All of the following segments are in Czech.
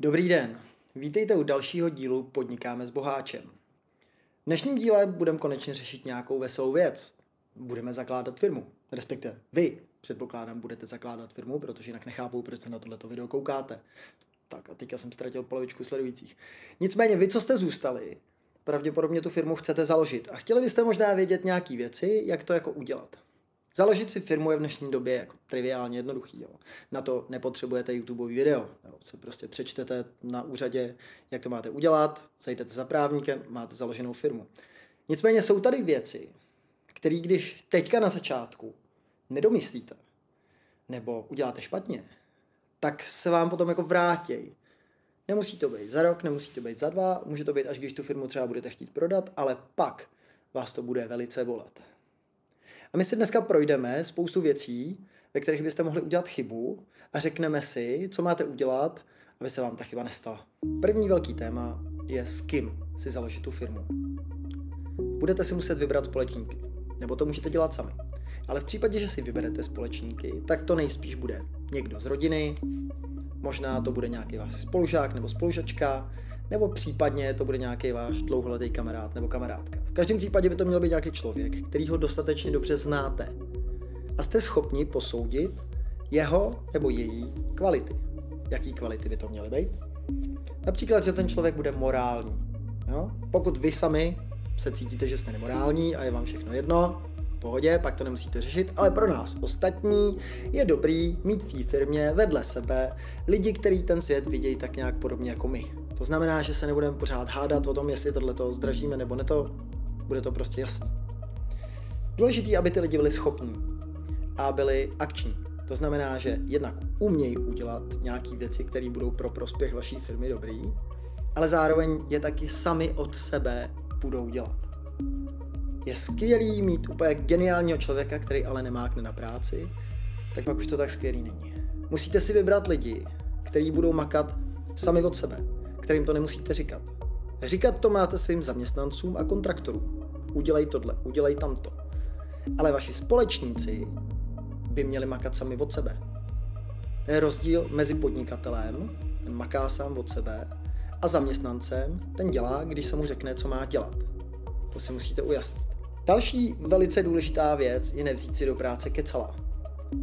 Dobrý den, vítejte u dalšího dílu Podnikáme s boháčem. V dnešním díle budeme konečně řešit nějakou veselou věc. Budeme zakládat firmu, respektive vy, předpokládám, budete zakládat firmu, protože jinak nechápu, proč se na tohleto video koukáte. Tak a teďka jsem ztratil polovičku sledujících. Nicméně vy, co jste zůstali, pravděpodobně tu firmu chcete založit a chtěli byste možná vědět nějaké věci, jak to jako udělat. Založit si firmu je v dnešní době jako triviálně jednoduchý. Jo. Na to nepotřebujete YouTubeový video. Jo. Se prostě přečtete na úřadě, jak to máte udělat, zajdete za právníkem, máte založenou firmu. Nicméně jsou tady věci, které když teďka na začátku nedomyslíte, nebo uděláte špatně, tak se vám potom jako vrátí. Nemusí to být za rok, nemusí to být za 2, může to být až když tu firmu třeba budete chtít prodat, ale pak vás to bude velice bolet. A my si dneska projdeme spoustu věcí, ve kterých byste mohli udělat chybu a řekneme si, co máte udělat, aby se vám ta chyba nestala. První velký téma je, s kým si založit tu firmu. Budete si muset vybrat společníky, nebo to můžete dělat sami. Ale v případě, že si vyberete společníky, tak to nejspíš bude někdo z rodiny, možná to bude nějaký váš spolužák nebo spolužačka, nebo případně to bude nějaký váš dlouholetý kamarád nebo kamarádka. V každém případě by to měl být nějaký člověk, který ho dostatečně dobře znáte. A jste schopni posoudit jeho nebo její kvality. Jaký kvality by to měly být? Například, že ten člověk bude morální. Jo? Pokud vy sami se cítíte, že jste nemorální a je vám všechno jedno, v pohodě, pak to nemusíte řešit, ale pro nás ostatní je dobrý mít v té firmě vedle sebe lidi, kteří ten svět vidějí tak nějak podobně jako my. To znamená, že se nebudeme pořád hádat o tom, jestli tohleto zdražíme nebo ne, to bude to prostě jasný. Důležitý, aby ty lidi byli schopní a byli akční. To znamená, že jednak umějí udělat nějaké věci, které budou pro prospěch vaší firmy dobrý, ale zároveň je taky sami od sebe budou dělat. Je skvělý mít úplně geniálního člověka, který ale nemákne na práci, tak pak už to tak skvělý není. Musíte si vybrat lidi, kteří budou makat sami od sebe, kterým to nemusíte říkat. Říkat to máte svým zaměstnancům a kontraktorům. Udělej tohle, udělej tamto. Ale vaši společníci by měli makat sami od sebe. To je rozdíl mezi podnikatelem, ten maká sám od sebe, a zaměstnancem, ten dělá, když se mu řekne, co má dělat. To si musíte ujasnit. Další velice důležitá věc je nevzít si do práce kecala.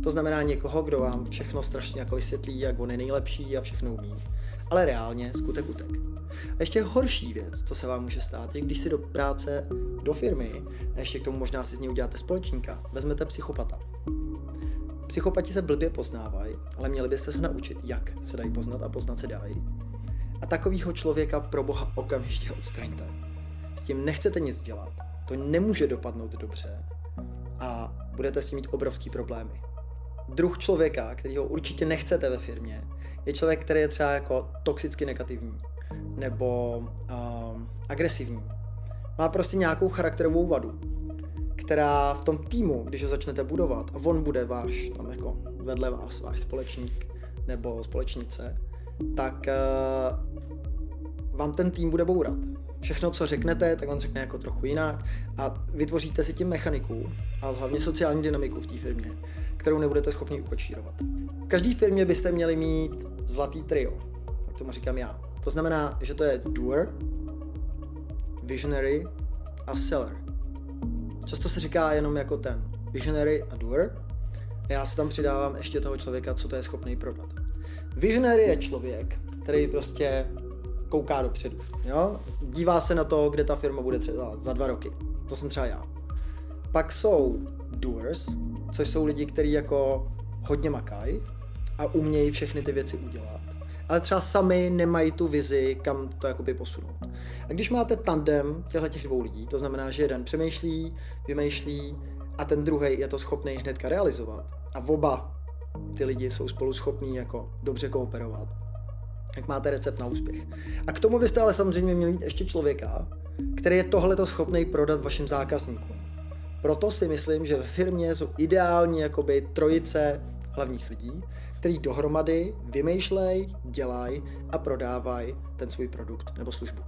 To znamená někoho, kdo vám všechno strašně jako vysvětlí, jak on je nejlepší a všechno umí. Ale reálně skutek utek. A ještě horší věc, co se vám může stát, je, když si do práce, do firmy, a ještě k tomu možná si z něj uděláte společníka, vezmete psychopata. Psychopati se blbě poznávají, ale měli byste se naučit, jak se dají poznat a poznat se dají. A takovýho člověka pro boha okamžitě odstraňte. S tím nechcete nic dělat, to nemůže dopadnout dobře a budete s tím mít obrovský problémy. Druh člověka, kterýho určitě nechcete ve firmě, je člověk, který je třeba jako toxicky negativní nebo agresivní. Má prostě nějakou charakterovou vadu, která v tom týmu, když ho začnete budovat a on bude váš, tam jako vedle vás, váš společník nebo společnice, tak vám ten tým bude bourat. Všechno, co řeknete, tak on řekne jako trochu jinak a vytvoříte si tím mechaniku a hlavně sociální dynamiku v té firmě, kterou nebudete schopni ukočírovat. V každé firmě byste měli mít zlatý trio, tak tomu říkám já. To znamená, že to je doer, visionary a seller. Často se říká jenom jako ten visionary a doer. Já si tam přidávám ještě toho člověka, co to je schopný prodat. Visionary je člověk, který prostě kouká dopředu. Jo? Dívá se na to, kde ta firma bude třeba za 2 roky. To jsem třeba já. Pak jsou doers, což jsou lidi, kteří jako hodně makají a umějí všechny ty věci udělat. Ale třeba sami nemají tu vizi, kam to jakoby posunout. A když máte tandem těch 2 lidí, to znamená, že jeden přemýšlí, vymýšlí a ten druhý je to schopný hnedka realizovat a oba ty lidi jsou spolu schopní jako dobře kooperovat, tak máte recept na úspěch. A k tomu byste ale samozřejmě měli mít ještě člověka, který je tohleto schopný prodat vašim zákazníkům. Proto si myslím, že ve firmě jsou ideální jakoby trojice hlavních lidí, který dohromady vymýšlej, dělají a prodávají ten svůj produkt nebo službu.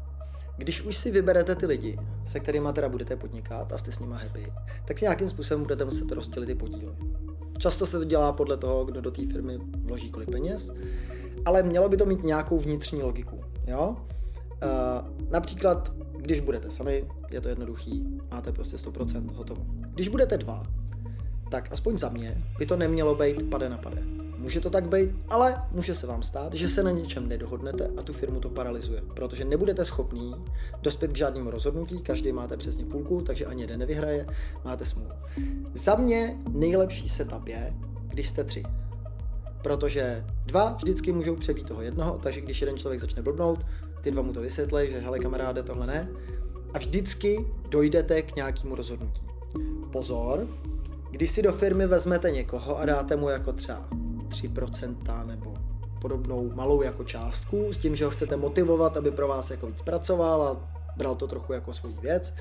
Když už si vyberete ty lidi, se kterými teda budete podnikat a jste s nimi happy, tak si nějakým způsobem budete muset rozdělit ty podíly. Často se to dělá podle toho, kdo do té firmy vloží kolik peněz ale mělo by to mít nějakou vnitřní logiku. Jo? Například, když budete sami, je to jednoduchý, máte prostě 100% hotovo. Když budete 2, tak aspoň za mě by to nemělo být pade na pade. Může to tak být, ale může se vám stát, že se na něčem nedohodnete a tu firmu to paralyzuje, protože nebudete schopný dospět k žádnému rozhodnutí, každý máte přesně půlku, takže ani jeden nevyhraje, máte smůlu. Za mě nejlepší setup je, když jste 3. Protože 2 vždycky můžou přebít toho jednoho, takže když jeden člověk začne blbnout, ty 2 mu to vysvětlí, že hele kamaráde, tohle ne. A vždycky dojdete k nějakému rozhodnutí. Pozor, když si do firmy vezmete někoho a dáte mu jako třeba 3% nebo podobnou malou jako částku s tím, že ho chcete motivovat, aby pro vás jako víc pracoval a bral to trochu jako svou věc,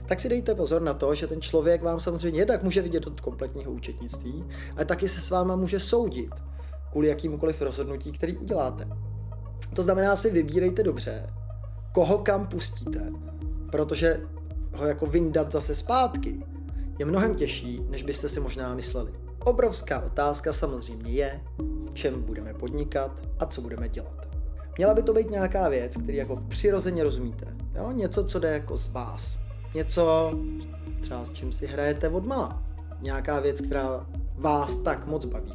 tak si dejte pozor na to, že ten člověk vám samozřejmě jednak může vidět od kompletního účetnictví, ale taky se s váma může soudit kvůli jakýmukoliv rozhodnutí, který uděláte. To znamená, si vybírejte dobře, koho kam pustíte, protože ho jako vyndat zase zpátky je mnohem těžší, než byste si možná mysleli. Obrovská otázka samozřejmě je, v čem budeme podnikat a co budeme dělat. Měla by to být nějaká věc, který jako přirozeně rozumíte. Jo? Něco, co jde jako z vás. Něco, třeba s čím si hrajete odmala. Nějaká věc, která vás tak moc baví,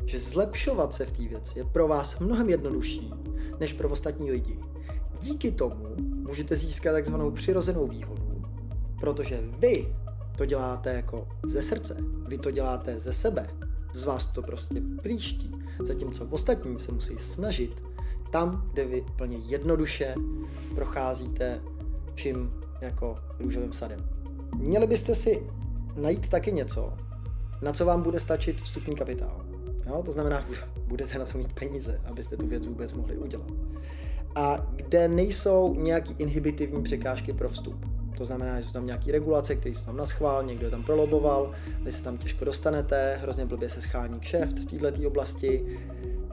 že zlepšovat se v té věci je pro vás mnohem jednodušší, než pro ostatní lidi. Díky tomu můžete získat takzvanou přirozenou výhodu, protože vy to děláte jako ze srdce, vy to děláte ze sebe, z vás to prostě příští, zatímco ostatní se musí snažit tam, kde vy plně jednoduše procházíte vším jako růžovým sadem. Měli byste si najít taky něco, na co vám bude stačit vstupní kapitál. Jo? To znamená, že budete na to mít peníze, abyste tu věc vůbec mohli udělat. A kde nejsou nějaký inhibitivní překážky pro vstup. To znamená, že jsou tam nějaké regulace, které jsou tam naschvál, někdo je tam proloboval, vy se tam těžko dostanete, hrozně blbě se schání kšeft v této oblasti.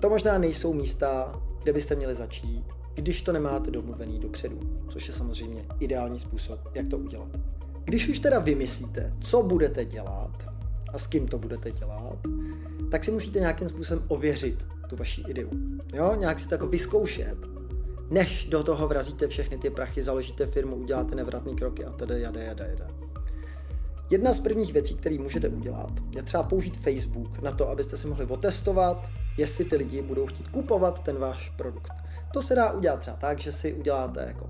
To možná nejsou místa, kde byste měli začít, když to nemáte domluvený dopředu, což je samozřejmě ideální způsob, jak to udělat. Když už teda vymyslíte, co budete dělat a s kým to budete dělat, tak si musíte nějakým způsobem ověřit tu vaši ideu. Jo? Nějak si to jako vyzkoušet, než do toho vrazíte všechny ty prachy, založíte firmu, uděláte nevratné kroky a tedy jada. Jedna z prvních věcí, které můžete udělat, je třeba použít Facebook na to, abyste si mohli otestovat, jestli ty lidi budou chtít kupovat ten váš produkt. To se dá udělat třeba tak, že si uděláte jako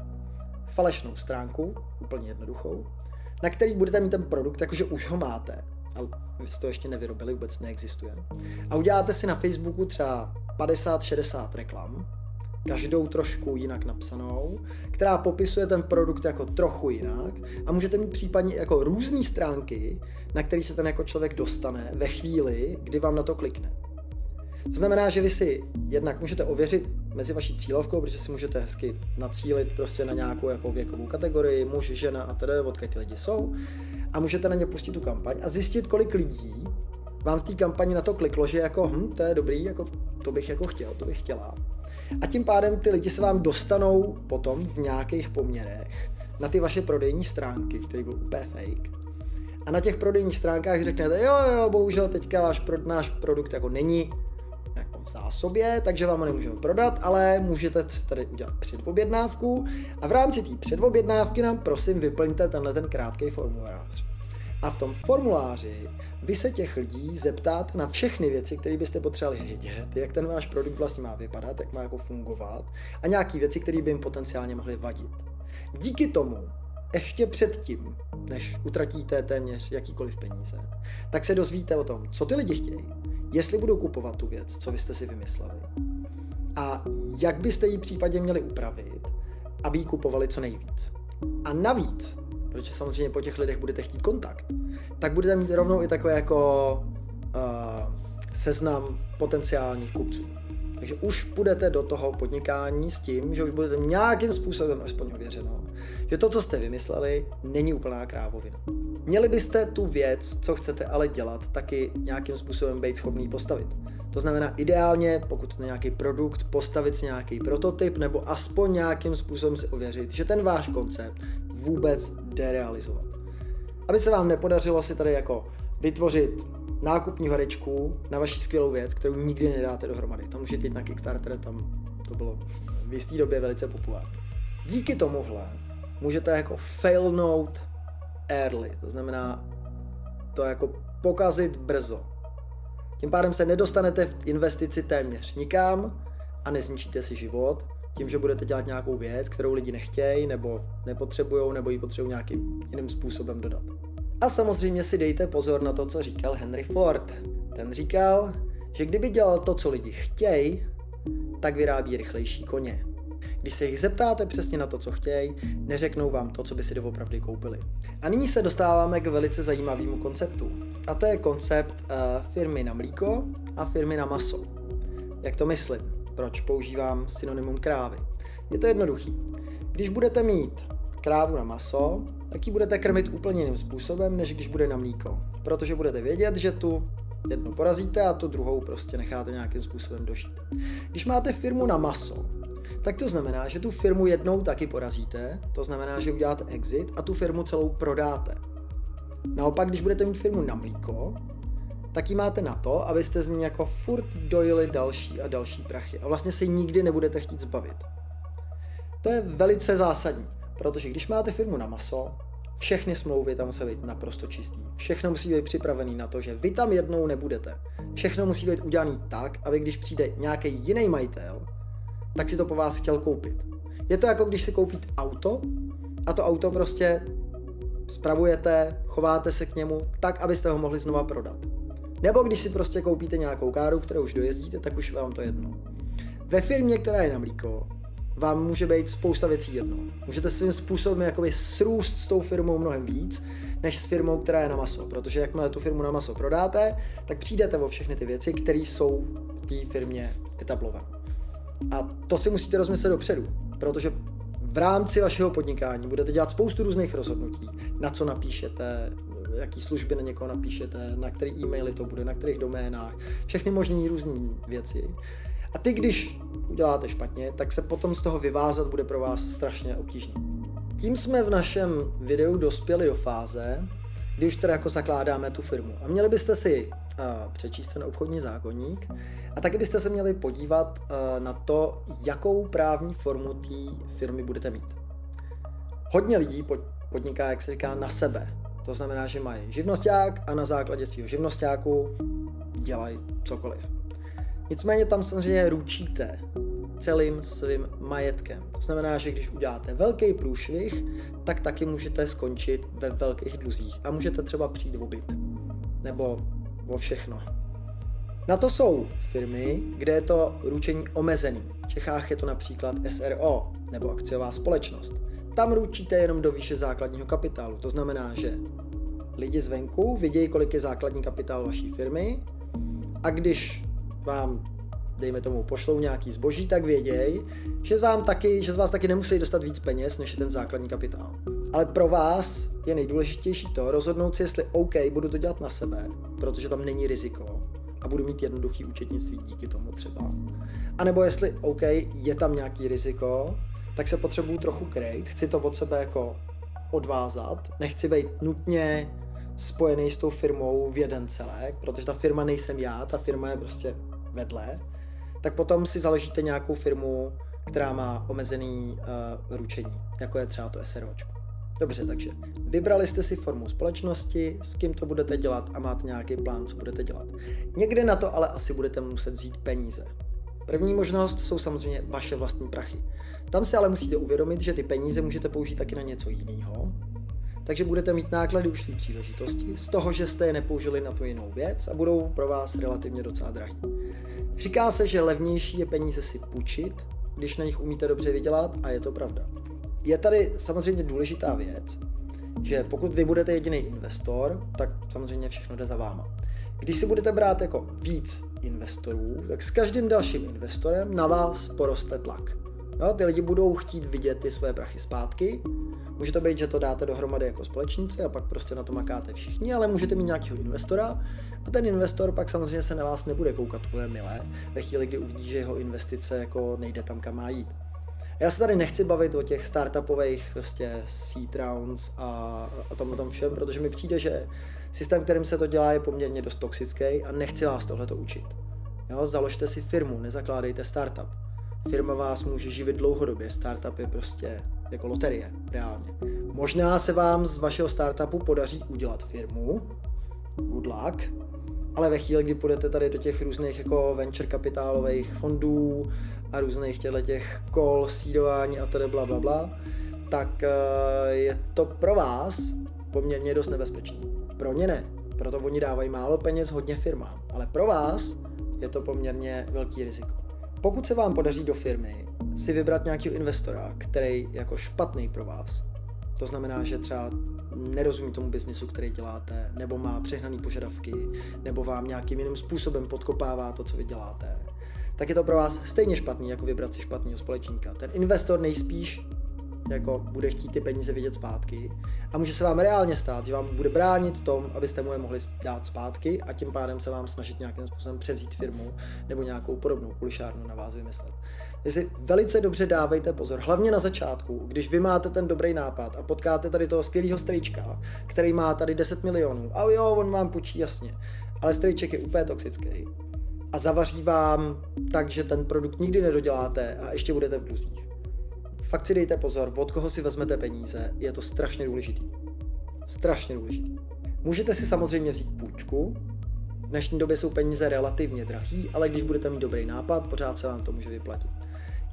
falešnou stránku, úplně jednoduchou, na který budete mít ten produkt, jakože už ho máte, ale vy jste to ještě nevyrobili, vůbec neexistuje. A uděláte si na Facebooku třeba 50-60 reklam, každou trošku jinak napsanou, která popisuje ten produkt jako trochu jinak a můžete mít případně jako různé stránky, na který se ten jako člověk dostane ve chvíli, kdy vám na to klikne. To znamená, že vy si jednak můžete ověřit mezi vaší cílovkou, protože si můžete hezky nacílit prostě na nějakou jako věkovou kategorii, muž, žena a tedy, odkud ty lidi jsou, a můžete na ně pustit tu kampaň a zjistit, kolik lidí vám v té kampani na to kliklo, že jako to je dobrý, jako to bych jako chtěl, to bych chtěla. A tím pádem ty lidi se vám dostanou potom v nějakých poměrech na ty vaše prodejní stránky, které budou úplně fake. A na těch prodejních stránkách řeknete, jo, bohužel teďka náš produkt jako není jako v zásobě, takže vám ho nemůžeme prodat, ale můžete tady udělat předobjednávku a v rámci té předobjednávky nám prosím vyplňte tenhle ten krátký formulář. A v tom formuláři vy se těch lidí zeptáte na všechny věci, které byste potřebovali vědět, jak ten váš produkt vlastně má vypadat, jak má jako fungovat a nějaké věci, které by jim potenciálně mohly vadit. Díky tomu, ještě předtím, než utratíte téměř jakýkoliv peníze, tak se dozvíte o tom, co ty lidi chtějí, jestli budou kupovat tu věc, co vy jste si vymysleli a jak byste ji případně měli upravit, aby ji kupovali co nejvíc. A navíc, protože samozřejmě po těch lidech budete chtít kontakt, tak budete mít rovnou i takové jako seznam potenciálních kupců. Takže už půjdete do toho podnikání s tím, že už budete nějakým způsobem aspoň ověřeno, že to, co jste vymysleli, není úplná krávovina. Měli byste tu věc, co chcete ale dělat, taky nějakým způsobem být schopný postavit. To znamená ideálně, pokud to je nějaký produkt, postavit si nějaký prototyp nebo aspoň nějakým způsobem si ověřit, že ten váš koncept vůbec jde realizovat. Aby se vám nepodařilo si tady jako vytvořit nákupní horečku na vaši skvělou věc, kterou nikdy nedáte dohromady. To můžete jít na Kickstarter, tam to bylo v jisté době velice populární. Díky tomuhle můžete jako failnout early, to znamená to jako pokazit brzo. Tím pádem se nedostanete v investici téměř nikam a nezničíte si život tím, že budete dělat nějakou věc, kterou lidi nechtějí, nebo nepotřebujou, nebo ji potřebují nějakým jiným způsobem dodat. A samozřejmě si dejte pozor na to, co říkal Henry Ford. Ten říkal, že kdyby dělal to, co lidi chtějí, tak vyrábí rychlejší koně. Když se jich zeptáte přesně na to, co chtějí, neřeknou vám to, co by si doopravdy koupili. A nyní se dostáváme k velice zajímavému konceptu. A to je koncept firmy na mlíko a firmy na maso. Jak to myslím? Proč používám synonymum krávy? Je to jednoduchý. Když budete mít krávu na maso, tak ji budete krmit úplně jiným způsobem, než když bude na mlíko. Protože budete vědět, že tu jednu porazíte a tu druhou prostě necháte nějakým způsobem dožít. Když máte firmu na maso, tak to znamená, že tu firmu jednou taky porazíte, to znamená, že uděláte exit a tu firmu celou prodáte. Naopak, když budete mít firmu na mlíko, tak ji máte na to, abyste z ní jako furt dojili další a další prachy a vlastně se nikdy nebudete chtít zbavit. To je velice zásadní, protože když máte firmu na maso, všechny smlouvy tam musí být naprosto čistý. Všechno musí být připravený na to, že vy tam jednou nebudete. Všechno musí být udělané tak, aby když přijde nějaký jiný majitel, tak si to po vás chtěl koupit. Je to jako když si koupíte auto a to auto prostě spravujete, chováte se k němu tak, abyste ho mohli znova prodat. Nebo když si prostě koupíte nějakou káru, kterou už dojezdíte, tak už vám to jedno. Ve firmě, která je na mlíko, vám může být spousta věcí jedno. Můžete svým způsobem jakoby srůst s tou firmou mnohem víc, než s firmou, která je na maso. Protože jakmile tu firmu na maso prodáte, tak přijdete o všechny ty věci, které jsou v té firmě etablované. A to si musíte rozmyslet dopředu, protože v rámci vašeho podnikání budete dělat spoustu různých rozhodnutí, na co napíšete, jaký služby na někoho napíšete, na který e-maily to bude, na kterých doménách, všechny možné různé věci. A ty, když uděláte špatně, tak se potom z toho vyvázat bude pro vás strašně obtížné. Tím jsme v našem videu dospěli do fáze, kdy už teda jako zakládáme tu firmu. A měli byste si přečíst ten obchodní zákoník a taky byste se měli podívat na to, jakou právní formu té firmy budete mít. Hodně lidí podniká, jak se říká, na sebe. To znamená, že mají živnosťák a na základě svého živnosťáku dělají cokoliv. Nicméně tam samozřejmě ručíte celým svým majetkem. To znamená, že když uděláte velký průšvih, tak taky můžete skončit ve velkých dluzích a můžete třeba přijít o byt. Nebo o všechno. Na to jsou firmy, kde je to ručení omezený. V Čechách je to například SRO nebo akciová společnost. Tam ručíte jenom do výše základního kapitálu. To znamená, že lidi zvenku vidějí, kolik je základní kapitál vaší firmy a když vám, dejme tomu, pošlou nějaký zboží, tak vědějí, že z vás taky nemusí dostat víc peněz, než je ten základní kapitál. Ale pro vás je nejdůležitější to rozhodnout si, jestli OK, budu to dělat na sebe, protože tam není riziko a budu mít jednoduchý účetnictví díky tomu třeba. A nebo jestli OK, je tam nějaký riziko, tak se potřebuju trochu krejt, chci to od sebe jako odvázat, nechci být nutně spojený s tou firmou v jeden celek, protože ta firma nejsem já, ta firma je prostě vedle, tak potom si založíte nějakou firmu, která má omezený ručení, jako je třeba to SROčko. Dobře, takže vybrali jste si formu společnosti, s kým to budete dělat a máte nějaký plán, co budete dělat. Někde na to ale asi budete muset vzít peníze. První možnost jsou samozřejmě vaše vlastní prachy. Tam si ale musíte uvědomit, že ty peníze můžete použít taky na něco jiného, takže budete mít náklady ušlý příležitosti z toho, že jste je nepoužili na tu jinou věc a budou pro vás relativně docela drahý. Říká se, že levnější je peníze si půjčit, když na nich umíte dobře vydělat a je to pravda. Je tady samozřejmě důležitá věc, že pokud vy budete jediný investor, tak samozřejmě všechno jde za váma. Když si budete brát jako víc investorů, tak s každým dalším investorem na vás poroste tlak. Jo, ty lidi budou chtít vidět ty své prachy zpátky. Může to být, že to dáte dohromady jako společníci a pak prostě na to makáte všichni, ale můžete mít nějakého investora a ten investor pak samozřejmě se na vás nebude koukat úplně milé ve chvíli, kdy uvidí, že jeho investice jako nejde tam, kam má jít. Já se tady nechci bavit o těch startupových prostě seed rounds a tom všem, protože mi přijde, že systém, kterým se to dělá, je poměrně dost toxický a nechci vás tohleto učit. Jo, založte si firmu, nezakládejte startup. Firma vás může živit dlouhodobě, startup je prostě jako loterie, reálně. Možná se vám z vašeho startupu podaří udělat firmu, good luck, ale ve chvíli, kdy půjdete tady do těch různých jako venture kapitálových fondů a různých těch call, seedování a tady blablabla, tak je to pro vás poměrně dost nebezpečný. Pro ně ne, proto oni dávají málo peněz hodně firmám, ale pro vás je to poměrně velký riziko. Pokud se vám podaří do firmy si vybrat nějakého investora, který jako špatný pro vás, to znamená, že třeba nerozumí tomu biznisu, který děláte, nebo má přehnaný požadavky, nebo vám nějakým jiným způsobem podkopává to, co vy děláte, tak je to pro vás stejně špatný, jako vybrat si špatného společníka. Ten investor nejspíš jako bude chtít ty peníze vidět zpátky a může se vám reálně stát, že vám bude bránit tom, abyste mu je mohli dát zpátky a tím pádem se vám snažit nějakým způsobem převzít firmu nebo nějakou podobnou kulišárnu na vás vymyslet. Takže velice dobře dávejte pozor, hlavně na začátku, když vy máte ten dobrý nápad a potkáte tady toho skvělého strejčka, který má tady 10 milionů a jo, on vám půjčí, jasně, ale strejček je úplně toxický a zavaří vám tak, že ten produkt nikdy nedoděláte a ještě budete v dluzích. Fakt si dejte pozor, od koho si vezmete peníze, je to strašně důležitý. Strašně důležitý. Můžete si samozřejmě vzít půjčku, v dnešní době jsou peníze relativně drahý, ale když budete mít dobrý nápad, pořád se vám to může vyplatit.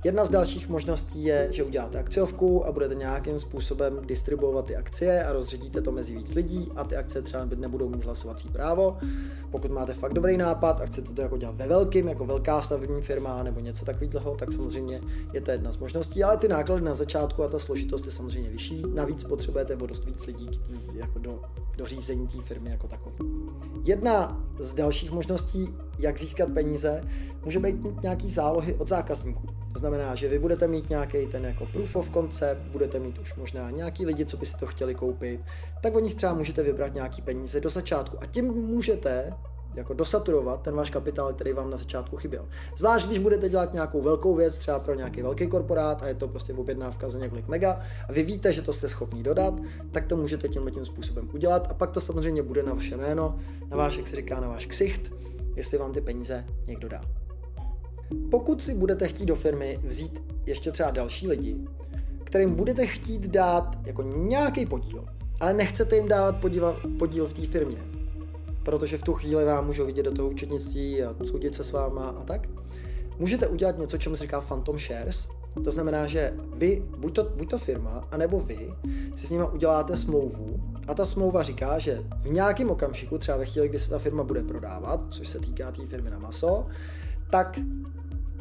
Jedna z dalších možností je, že uděláte akciovku a budete nějakým způsobem distribuovat ty akcie a rozředíte to mezi víc lidí a ty akcie třeba nebudou mít hlasovací právo. Pokud máte fakt dobrý nápad a chcete to jako dělat ve velkým, jako velká stavební firma nebo něco takového, tak samozřejmě je to jedna z možností, ale ty náklady na začátku a ta složitost je samozřejmě vyšší. Navíc potřebujete o dost víc lidí jako do řízení té firmy jako takové. Jedna z dalších možností, jak získat peníze, může být nějaký zálohy od zákazníků. To znamená, že vy budete mít nějaký ten jako proof of concept, budete mít už možná nějaký lidi, co by si to chtěli koupit, tak od nich třeba můžete vybrat nějaký peníze do začátku a tím můžete jako dosaturovat ten váš kapitál, který vám na začátku chyběl. Zvlášť, když budete dělat nějakou velkou věc, třeba pro nějaký velký korporát a je to prostě objednávka za několik mega a vy víte, že to jste schopný dodat, tak to můžete tímhle způsobem udělat a pak to samozřejmě bude na vaše jméno, na váš, jak se říká, na váš ksicht, jestli vám ty peníze někdo dá. Pokud si budete chtít do firmy vzít ještě třeba další lidi, kterým budete chtít dát jako nějaký podíl, ale nechcete jim dávat podíl v té firmě, protože v tu chvíli vám můžou vidět do toho účetnictví a soudit se s váma a tak, můžete udělat něco, čemu se říká phantom shares. To znamená, že vy, buď to firma, anebo vy si s nimi uděláte smlouvu a ta smlouva říká, že v nějakém okamžiku, třeba ve chvíli, kdy se ta firma bude prodávat, což se týká té firmy na maso, tak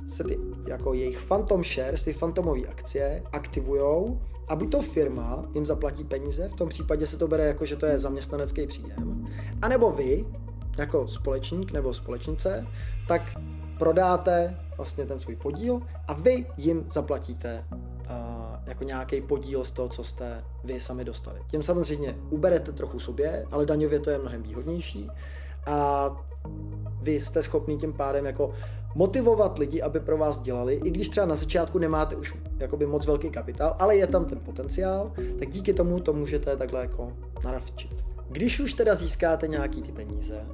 se ty jako jejich phantom shares, ty fantomové akcie aktivujou a buď to firma jim zaplatí peníze, v tom případě se to bere jako, že to je zaměstnanecký příjem, anebo vy, jako společník nebo společnice, tak prodáte vlastně ten svůj podíl a vy jim zaplatíte jako nějaký podíl z toho, co jste vy sami dostali. Tím samozřejmě uberete trochu sobě, ale daňově to je mnohem výhodnější a vy jste schopný tím pádem jako motivovat lidi, aby pro vás dělali, i když třeba na začátku nemáte už jakoby moc velký kapitál, ale je tam ten potenciál, tak díky tomu to můžete takhle jako narafičit. Když už teda získáte nějaký ty peníze,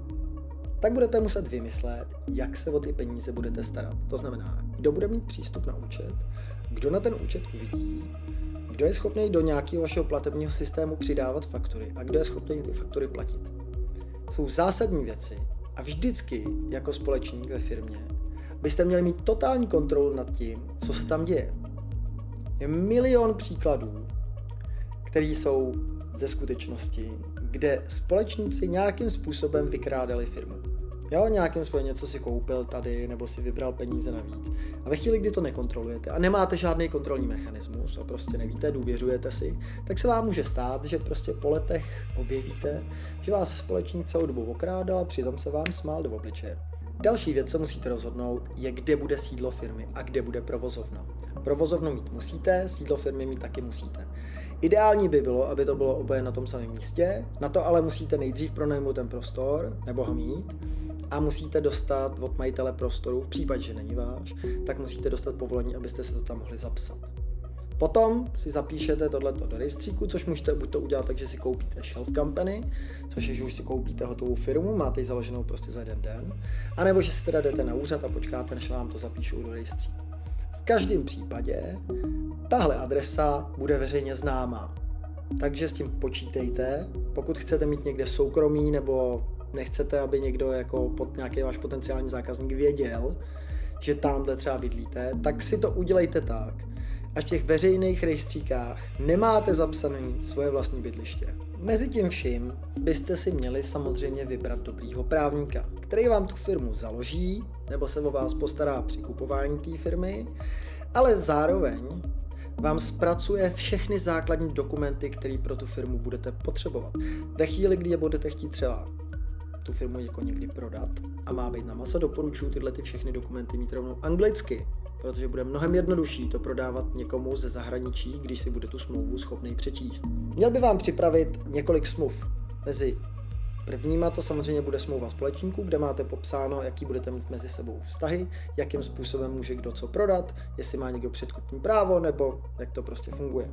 tak budete muset vymyslet, jak se o ty peníze budete starat. To znamená, kdo bude mít přístup na účet, kdo na ten účet uvidí, kdo je schopný do nějakého vašeho platebního systému přidávat faktury a kdo je schopný ty faktury platit. Jsou zásadní věci a vždycky jako společník ve firmě byste měli mít totální kontrolu nad tím, co se tam děje. Je milion příkladů, které jsou ze skutečnosti, kde společníci nějakým způsobem vykrádali firmu. Jo, nějakým způsobem něco si koupil tady, nebo si vybral peníze navíc. A ve chvíli, kdy to nekontrolujete a nemáte žádný kontrolní mechanismus a prostě nevíte, důvěřujete si, tak se vám může stát, že prostě po letech objevíte, že vás společník celou dobu okrádal a přitom se vám smál do obličeje. Další věc, co musíte rozhodnout, je, kde bude sídlo firmy a kde bude provozovna. Provozovnu mít musíte, sídlo firmy mít taky musíte. Ideální by bylo, aby to bylo oboje na tom samém místě, na to ale musíte nejdřív pronajmout ten prostor, nebo ho mít, a musíte dostat od majitele prostoru, v případě, že není váš, tak musíte dostat povolení, abyste se to tam mohli zapsat. Potom si zapíšete tohleto do rejstříku, což můžete buď to udělat tak, že si koupíte shelf company, což je, že už si koupíte hotovou firmu, máte ji založenou prostě za jeden den, anebo že si teda jdete na úřad a počkáte, než vám to zapíšou do rejstříku. V každém případě tahle adresa bude veřejně známá, takže s tím počítejte, pokud chcete mít někde soukromí nebo nechcete, aby někdo jako nějaký váš potenciální zákazník věděl, že tamhle třeba bydlíte, tak si to udělejte tak, až v těch veřejných rejstříkách nemáte zapsané svoje vlastní bydliště. Mezi tím vším byste si měli samozřejmě vybrat dobrýho právníka, který vám tu firmu založí, nebo se o vás postará při kupování té firmy, ale zároveň vám zpracuje všechny základní dokumenty, které pro tu firmu budete potřebovat. Ve chvíli, kdy je budete chtít třeba tu firmu jako někdy prodat a má být na maso, doporučuji tyhle všechny dokumenty mít rovnou anglicky, protože bude mnohem jednodušší to prodávat někomu ze zahraničí, když si bude tu smlouvu schopný přečíst. Měl by vám připravit několik smluv. Mezi prvníma to samozřejmě bude smlouva společníků, kde máte popsáno, jaký budete mít mezi sebou vztahy, jakým způsobem může kdo co prodat, jestli má někdo předkupní právo, nebo jak to prostě funguje.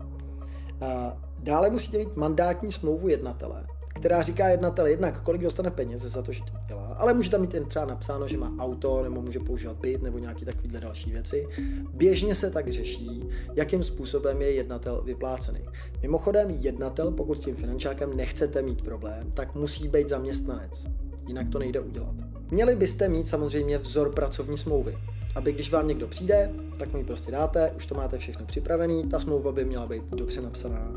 Dále musíte mít mandátní smlouvu jednatele, která říká jednatel jednak, kolik dostane peněz za to, že to dělá, ale může tam mít jen třeba napsáno, že má auto, nebo může používat byt, nebo nějaké takovéhle další věci. Běžně se tak řeší, jakým způsobem je jednatel vyplácený. Mimochodem, jednatel, pokud s tím finančákem nechcete mít problém, tak musí být zaměstnanec, jinak to nejde udělat. Měli byste mít samozřejmě vzor pracovní smlouvy, aby když vám někdo přijde, tak mu ji prostě dáte, už to máte všechno připravený, ta smlouva by měla být dobře napsaná.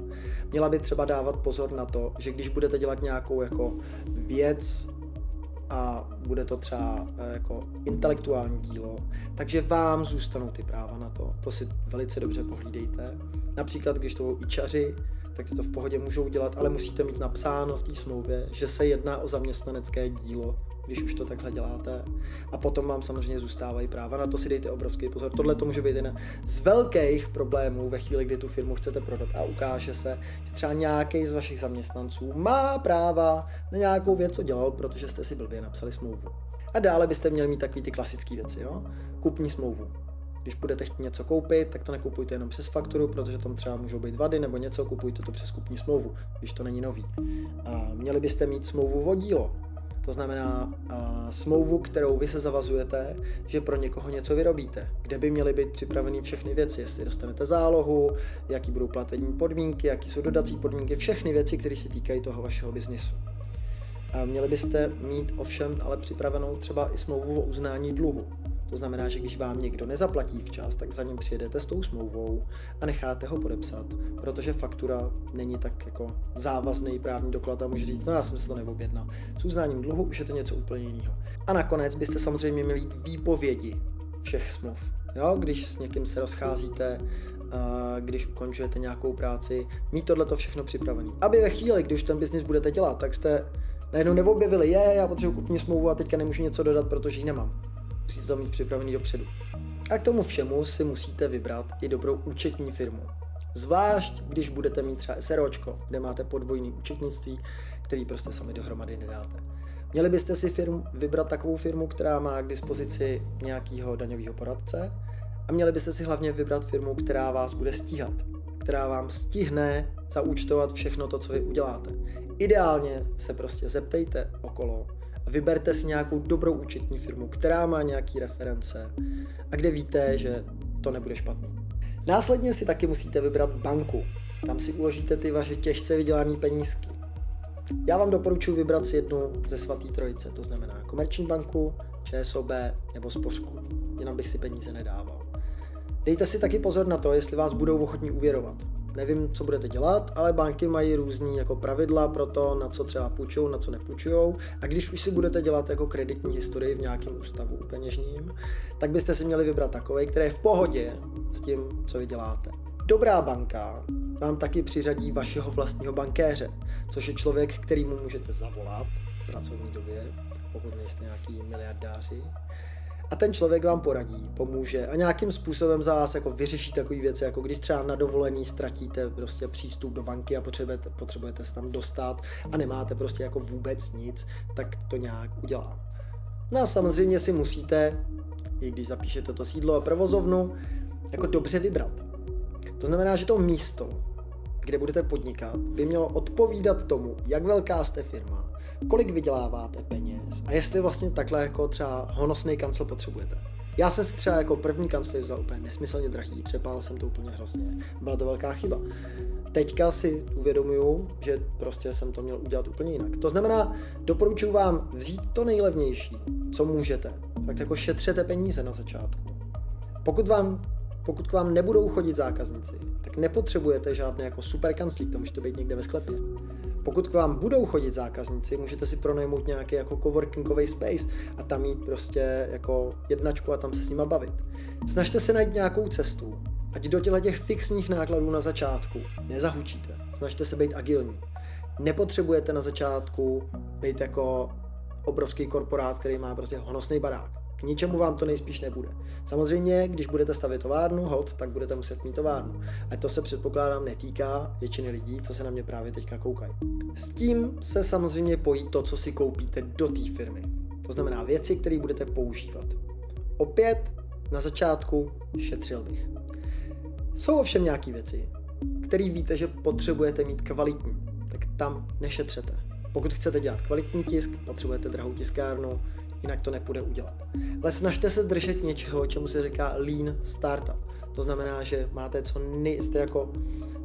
Měla by třeba dávat pozor na to, že když budete dělat nějakou jako věc a bude to třeba jako intelektuální dílo, takže vám zůstanou ty práva na to. To si velice dobře pohlídejte. Například, když to budou ičaři, tak to v pohodě můžou dělat, ale musíte mít napsáno v té smlouvě, že se jedná o zaměstnanecké dílo, když už to takhle děláte. A potom vám samozřejmě zůstávají práva, na to si dejte obrovský pozor. Tohle to může být jeden z velkých problémů ve chvíli, kdy tu firmu chcete prodat a ukáže se, že třeba nějaký z vašich zaměstnanců má práva na nějakou věc, co dělal, protože jste si blbě napsali smlouvu. A dále byste měli mít takový ty klasické věci, jo? Kupní smlouvu. Když budete chtít něco koupit, tak to nekupujte jenom přes fakturu, protože tam třeba můžou být vady nebo něco, kupujte to přes kupní smlouvu, když to není nový. Měli byste mít smlouvu o dílo. To znamená smlouvu, kterou vy se zavazujete, že pro někoho něco vyrobíte, kde by měly být připraveny všechny věci, jestli dostanete zálohu, jaký budou platební podmínky, jaký jsou dodací podmínky, všechny věci, které se týkají toho vašeho biznisu. Měli byste mít ovšem ale připravenou třeba i smlouvu o uznání dluhu. To znamená, že když vám někdo nezaplatí včas, tak za ním přijedete s tou smlouvou a necháte ho podepsat, protože faktura není tak jako závazný právní doklad a může říct, no já jsem si to neobjednal. S uznáním dluhu už je to něco úplně jiného. A nakonec byste samozřejmě měli jít výpovědi všech smluv. Jo? Když s někým se rozcházíte, když ukončujete nějakou práci, mít tohleto všechno připravené. Aby ve chvíli, když ten biznis budete dělat, tak jste najednou neobjevili, já potřebuji kupní smlouvu a teďka nemůžu něco dodat, protože ji nemám. Musíte to mít připravený dopředu. A k tomu všemu si musíte vybrat i dobrou účetní firmu. Zvlášť, když budete mít třeba SROčko, kde máte podvojný účetnictví, který prostě sami dohromady nedáte. Měli byste si vybrat takovou firmu, která má k dispozici nějakého daňového poradce a měli byste si hlavně vybrat firmu, která vás bude stíhat, která vám stihne zaúčtovat všechno to, co vy uděláte. Ideálně se prostě zeptejte okolo, vyberte si nějakou dobrou účetní firmu, která má nějaké reference a kde víte, že to nebude špatný. Následně si taky musíte vybrat banku, kam si uložíte ty vaše těžce vydělané penízky. Já vám doporučuji vybrat si jednu ze svaté trojice, to znamená Komerční banku, ČSOB nebo Spořku, jinak bych si peníze nedával. Dejte si taky pozor na to, jestli vás budou ochotní úvěrovat. Nevím, co budete dělat, ale banky mají různý jako pravidla pro to, na co třeba půjčou, na co nepůjčujou. A když už si budete dělat jako kreditní historii v nějakém ústavu peněžním, tak byste si měli vybrat takovej, který je v pohodě s tím, co vy děláte. Dobrá banka vám taky přiřadí vašeho vlastního bankéře, což je člověk, kterýmu můžete zavolat v pracovní době, pokud nejste nějaký miliardáři. A ten člověk vám poradí, pomůže a nějakým způsobem za vás jako vyřeší takové věci, jako když třeba na dovolený ztratíte prostě přístup do banky a potřebujete se tam dostat a nemáte prostě jako vůbec nic, tak to nějak udělá. No a samozřejmě si musíte, i když zapíšete to sídlo a provozovnu, jako dobře vybrat. To znamená, že to místo, kde budete podnikat, by mělo odpovídat tomu, jak velká jste firma, kolik vyděláváte peněz a jestli vlastně takhle jako třeba honosný kancel potřebujete. Já jsem si třeba jako první kancel vzal úplně nesmyslně drahý, přepálil jsem to úplně hrozně, byla to velká chyba. Teďka si uvědomuju, že prostě jsem to měl udělat úplně jinak. To znamená, doporučuji vám vzít to nejlevnější, co můžete. Tak jako šetřete peníze na začátku. Pokud k vám nebudou chodit zákazníci, tak nepotřebujete žádný jako super kanclík, to můžete být někde ve sklepě. Pokud k vám budou chodit zákazníci, můžete si pronajmout nějaký jako coworkingový space a tam mít prostě jako jednačku a tam se s nima bavit. Snažte se najít nějakou cestu, ať do těch fixních nákladů na začátku nezahučíte. Snažte se být agilní. Nepotřebujete na začátku být jako obrovský korporát, který má prostě honosný barák. K ničemu vám to nejspíš nebude. Samozřejmě, když budete stavět továrnu, tak budete muset mít továrnu. A to se předpokládám netýká většiny lidí, co se na mě právě teďka koukají. S tím se samozřejmě pojí to, co si koupíte do té firmy. To znamená věci, které budete používat. Opět na začátku šetřil bych. Jsou ovšem nějaké věci, které víte, že potřebujete mít kvalitní, tak tam nešetřete. Pokud chcete dělat kvalitní tisk, potřebujete drahou tiskárnu, jinak to nepůjde udělat. Ale snažte se držet něčeho, čemu se říká lean startup. To znamená, že máte jste jako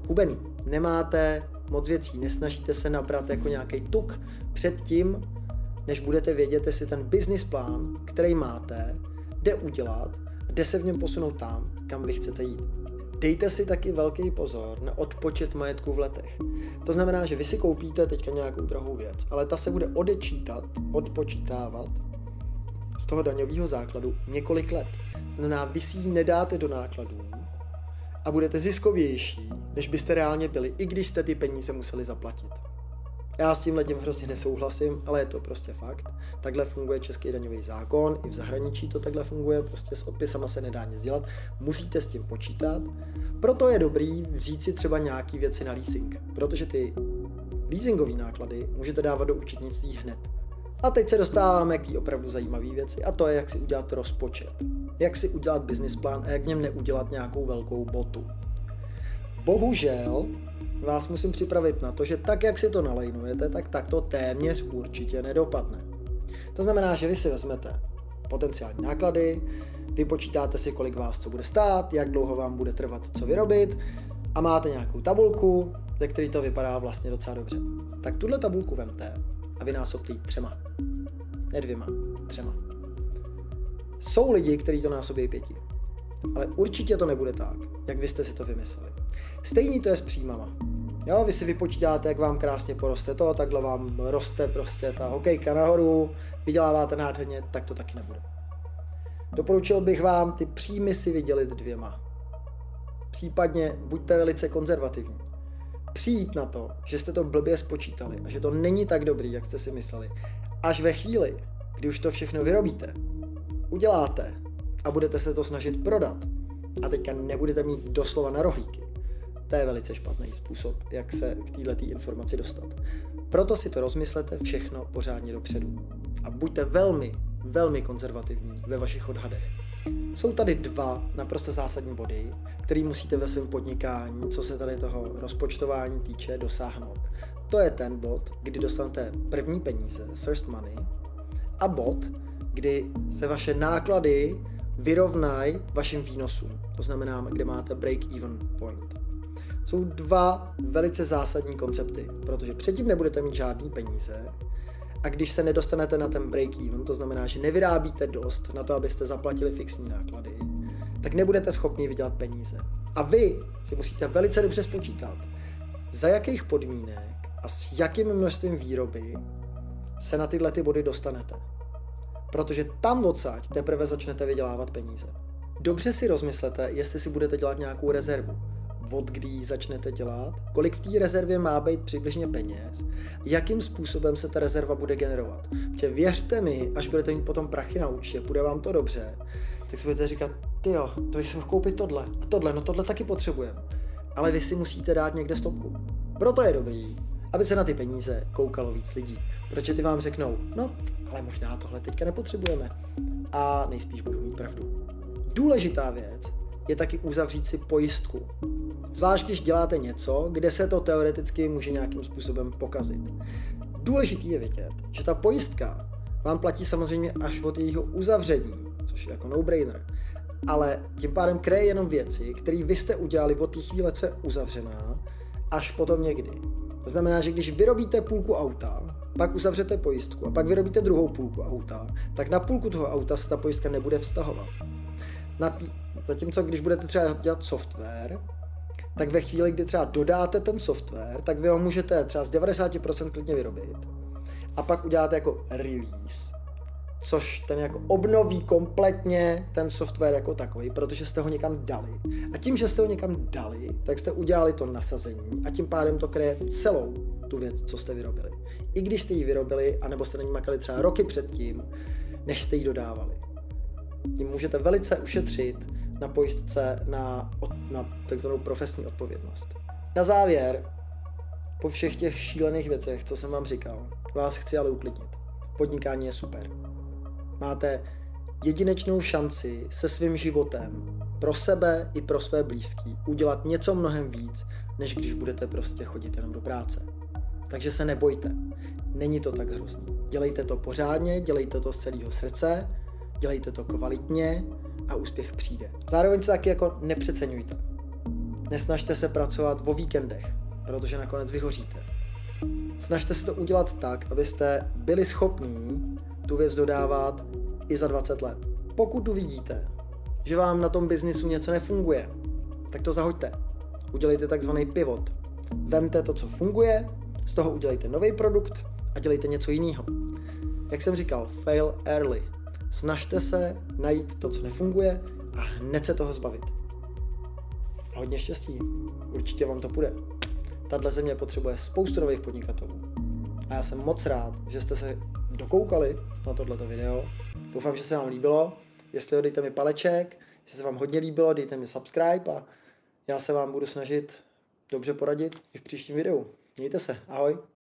hubený. Nemáte moc věcí, nesnažíte se nabrat jako nějaký tuk před tím, než budete vědět, jestli ten business plán, který máte, jde udělat, jde se v něm posunout tam, kam vy chcete jít. Dejte si taky velký pozor na odpočet majetku v letech. To znamená, že vy si koupíte teďka nějakou drahou věc, ale ta se bude odpočítávat z toho daňového základu několik let. To znamená, vy si ji nedáte do nákladů a budete ziskovější, než byste reálně byli, i když jste ty peníze museli zaplatit. Já s tímhle tím hrozně nesouhlasím, ale je to prostě fakt. Takhle funguje český daňový zákon, i v zahraničí to takhle funguje, prostě s odpisama se nedá nic dělat, musíte s tím počítat. Proto je dobrý vzít si třeba nějaký věci na leasing, protože ty leasingové náklady můžete dávat do účetnictví hned. A teď se dostáváme k té opravdu zajímavé věci a to je, jak si udělat rozpočet. Jak si udělat business plán a jak v něm neudělat nějakou velkou botu. Bohužel vás musím připravit na to, že tak, jak si to nalajnujete, tak to téměř určitě nedopadne. To znamená, že vy si vezmete potenciální náklady, vypočítáte si, kolik vás co bude stát, jak dlouho vám bude trvat co vyrobit a máte nějakou tabulku, ze který to vypadá vlastně docela dobře. Tak tuhle tabulku vemte a vynásobte ji 3. Ne 2, 3. Jsou lidi, kteří to násobí 5. Ale určitě to nebude tak, jak vy jste si to vymysleli. Stejný to je s příjmama. Jo, vy si vypočítáte, jak vám krásně poroste to, takhle vám roste prostě ta hokejka nahoru, vyděláváte nádherně, tak to taky nebude. Doporučil bych vám ty příjmy si vydělit 2. Případně buďte velice konzervativní. Přijít na to, že jste to blbě spočítali a že to není tak dobrý, jak jste si mysleli, až ve chvíli, kdy už to všechno vyrobíte, uděláte a budete se to snažit prodat a teďka nebudete mít doslova na rohlíky. To je velice špatný způsob, jak se k této informaci dostat. Proto si to rozmyslete všechno pořádně dopředu. A buďte velmi, velmi konzervativní ve vašich odhadech. Jsou tady 2 naprosto zásadní body, které musíte ve svém podnikání, co se tady toho rozpočtování týče, dosáhnout. To je ten bod, kdy dostanete první peníze, first money, a bod, kdy se vaše náklady vyrovnají vašim výnosům. To znamená, kde máte break-even point. Jsou 2 velice zásadní koncepty, protože předtím nebudete mít žádný peníze a když se nedostanete na ten break-even, to znamená, že nevyrábíte dost na to, abyste zaplatili fixní náklady, tak nebudete schopni vydělat peníze. A vy si musíte velice dobře spočítat, za jakých podmínek a s jakým množstvím výroby se na tyhle body dostanete. Protože tam odsaď teprve začnete vydělávat peníze. Dobře si rozmyslete, jestli si budete dělat nějakou rezervu. Od kdy ji začnete dělat, kolik v té rezervě má být přibližně peněz, jakým způsobem se ta rezerva bude generovat. Protože věřte mi, až budete mít potom prachy na účtě, bude vám to dobře, tak si budete říkat, tyjo, to jsem mohl koupit tohle a tohle, no tohle taky potřebujeme. Ale vy si musíte dát někde stopku. Proto je dobrý, aby se na ty peníze koukalo víc lidí. Protože ty vám řeknou, no, ale možná tohle teďka nepotřebujeme. A nejspíš budou mít pravdu. Důležitá věc je taky uzavřít si pojistku. Zvlášť, když děláte něco, kde se to teoreticky může nějakým způsobem pokazit. Důležitý je vidět, že ta pojistka vám platí samozřejmě až od jejího uzavření, což je jako no-brainer, ale tím pádem kryje jenom věci, které vy jste udělali od té chvíle, co je uzavřená, až potom někdy. To znamená, že když vyrobíte půlku auta, pak uzavřete pojistku a pak vyrobíte druhou půlku auta, tak na půlku toho auta se ta pojistka nebude vztahovat. Zatímco když budete třeba dělat software, tak ve chvíli, kdy třeba dodáte ten software, tak vy ho můžete třeba z 90% klidně vyrobit a pak uděláte jako release, což ten jako obnoví kompletně ten software jako takový, protože jste ho někam dali. A tím, že jste ho někam dali, tak jste udělali to nasazení a tím pádem to kryje celou tu věc, co jste vyrobili. I když jste ji vyrobili, anebo jste na ní makali třeba roky předtím, než jste ji dodávali. Tím můžete velice ušetřit na pojistce na takzvanou profesní odpovědnost. Na závěr, po všech těch šílených věcech, co jsem vám říkal, vás chci ale uklidnit. Podnikání je super. Máte jedinečnou šanci se svým životem pro sebe i pro své blízký udělat něco mnohem víc, než když budete prostě chodit jenom do práce. Takže se nebojte. Není to tak hrozný. Dělejte to pořádně, dělejte to z celého srdce, dělejte to kvalitně a úspěch přijde. Zároveň se taky jako nepřeceňujte. Nesnažte se pracovat o víkendech, protože nakonec vyhoříte. Snažte se to udělat tak, abyste byli schopní tu věc dodávat i za 20 let. Pokud uvidíte, že vám na tom biznisu něco nefunguje, tak to zahoďte. Udělejte takzvaný pivot. Vemte to, co funguje, z toho udělejte nový produkt a dělejte něco jiného. Jak jsem říkal, fail early. Snažte se najít to, co nefunguje a hned se toho zbavit. A hodně štěstí. Určitě vám to půjde. Tahle země potřebuje spoustu nových podnikatelů. A já jsem moc rád, že jste se dokoukali na tohleto video. Doufám, že se vám líbilo. Jestli jo, dejte mi paleček. Jestli se vám hodně líbilo, dejte mi subscribe a já se vám budu snažit dobře poradit i v příštím videu. Mějte se. Ahoj.